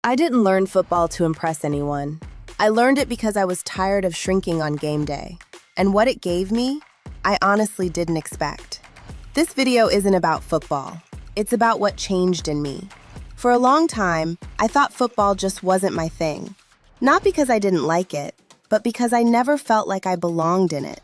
I didn't learn football to impress anyone. I learned it because I was tired of shrinking on game day. And what it gave me, I honestly didn't expect. This video isn't about football. It's about what changed in me. For a long time, I thought football just wasn't my thing. Not because I didn't like it, but because I never felt like I belonged in it.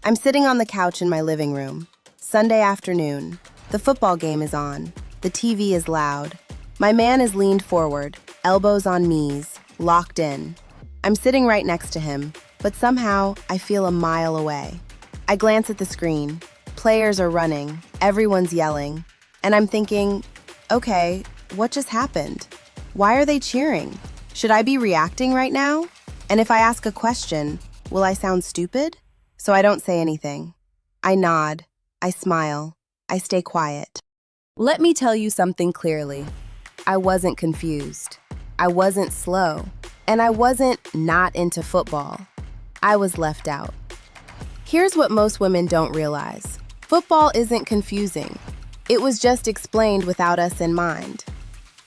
I'm sitting on the couch in my living room. Sunday afternoon. The football game is on. The TV is loud. My man is leaned forward, elbows on knees, locked in. I'm sitting right next to him, but somehow I feel a mile away. I glance at the screen. Players are running, everyone's yelling, and I'm thinking, okay, what just happened? Why are they cheering? Should I be reacting right now? And if I ask a question, will I sound stupid? So I don't say anything. I nod, I smile, I stay quiet. Let me tell you something clearly. I wasn't confused. I wasn't slow. And I wasn't not into football. I was left out. Here's what most women don't realize. Football isn't confusing. It was just explained without us in mind.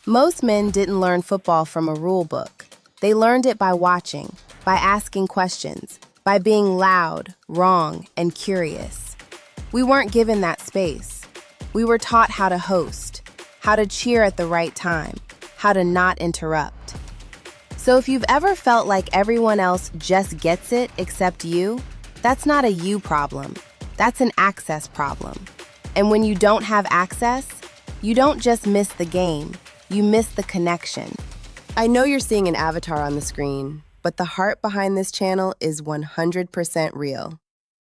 Most men didn't learn football from a rule book. They learned it by watching, by asking questions, by being loud, wrong, and curious. We weren't given that space. We were taught how to host, how to cheer at the right time, how to not interrupt. So if you've ever felt like everyone else just gets it except you, that's not a you problem. That's an access problem. And when you don't have access, you don't just miss the game, you miss the connection. I know you're seeing an avatar on the screen, but the heart behind this channel is 100% real.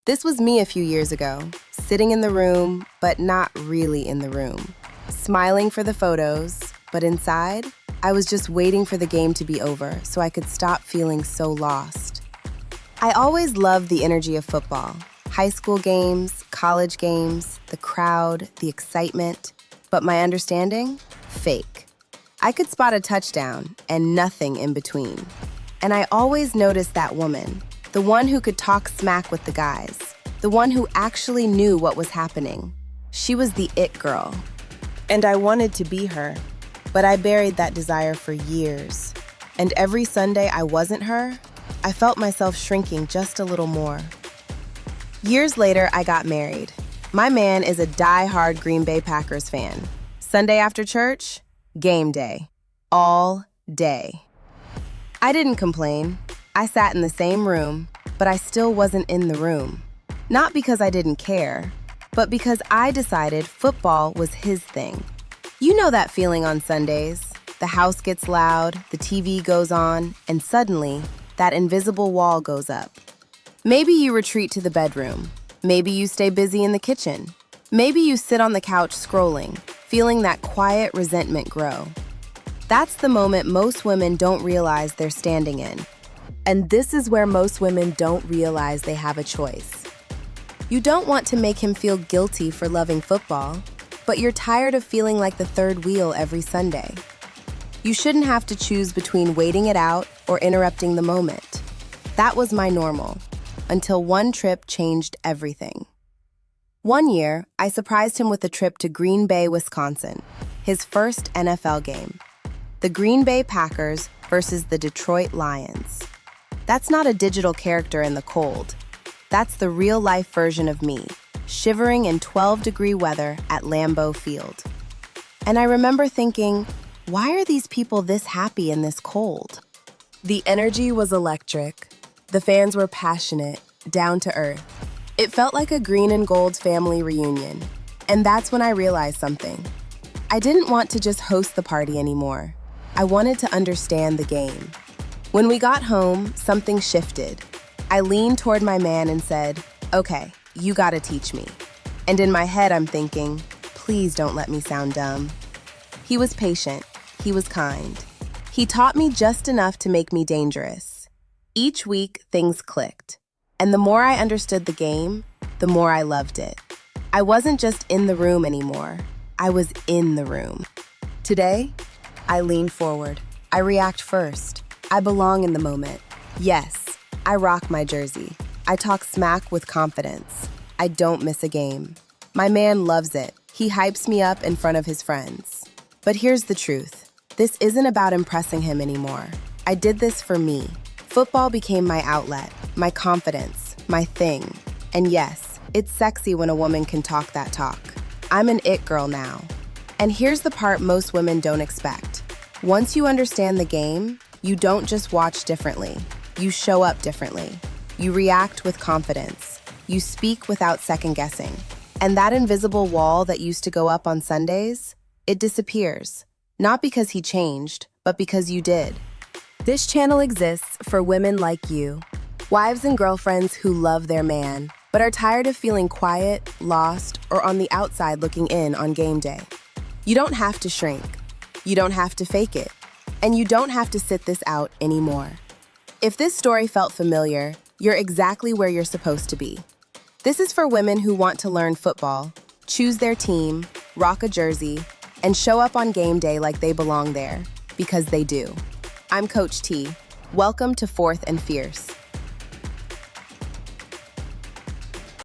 This was me a few years ago, sitting in the room, but not really in the room. Smiling for the photos, but inside, I was just waiting for the game to be over so I could stop feeling so lost. I always loved the energy of football. High school games, college games, the crowd, the excitement. But my understanding? Fake. I could spot a touchdown and nothing in between. And I always noticed that woman, the one who could talk smack with the guys, the one who actually knew what was happening. She was the it girl. And I wanted to be her, but I buried that desire for years. And every Sunday I wasn't her, I felt myself shrinking just a little more. Years later, I got married. My man is a die-hard Green Bay Packers fan. Sunday after church, game day. All day. I didn't complain. I sat in the same room, but I still wasn't in the room. Not because I didn't care, but because I decided football was his thing. You know that feeling on Sundays. The house gets loud, the TV goes on, and suddenly, that invisible wall goes up. Maybe you retreat to the bedroom. Maybe you stay busy in the kitchen. Maybe you sit on the couch scrolling, feeling that quiet resentment grow. That's the moment most women don't realize they're standing in. And this is where most women don't realize they have a choice. You don't want to make him feel guilty for loving football, but you're tired of feeling like the third wheel every Sunday. You shouldn't have to choose between waiting it out or interrupting the moment. That was my normal, until one trip changed everything. One year, I surprised him with a trip to Green Bay, Wisconsin, his first NFL game. The Green Bay Packers versus the Detroit Lions. That's not a digital character in the cold. That's the real-life version of me, shivering in 12-degree weather at Lambeau Field. And I remember thinking, why are these people this happy in this cold? The energy was electric. The fans were passionate, down to earth. It felt like a green and gold family reunion. And that's when I realized something. I didn't want to just host the party anymore. I wanted to understand the game. When we got home, something shifted. I leaned toward my man and said, okay, you gotta teach me. And in my head, I'm thinking, please don't let me sound dumb. He was patient. He was kind. He taught me just enough to make me dangerous. Each week, things clicked. And the more I understood the game, the more I loved it. I wasn't just in the room anymore. I was in the room. Today, I lean forward. I react first. I belong in the moment. Yes, I rock my jersey. I talk smack with confidence. I don't miss a game. My man loves it. He hypes me up in front of his friends. But here's the truth. This isn't about impressing him anymore. I did this for me. Football became my outlet, my confidence, my thing. And yes, it's sexy when a woman can talk that talk. I'm an it girl now. And here's the part most women don't expect. Once you understand the game, you don't just watch differently. You show up differently. You react with confidence. You speak without second guessing. And that invisible wall that used to go up on Sundays, it disappears. Not because he changed, but because you did. This channel exists for women like you, wives and girlfriends who love their man, but are tired of feeling quiet, lost, or on the outside looking in on game day. You don't have to shrink. You don't have to fake it. And you don't have to sit this out anymore. If this story felt familiar, you're exactly where you're supposed to be. This is for women who want to learn football, choose their team, rock a jersey, and show up on game day like they belong there, because they do. I'm Coach T. Welcome to Fourth and Fierce.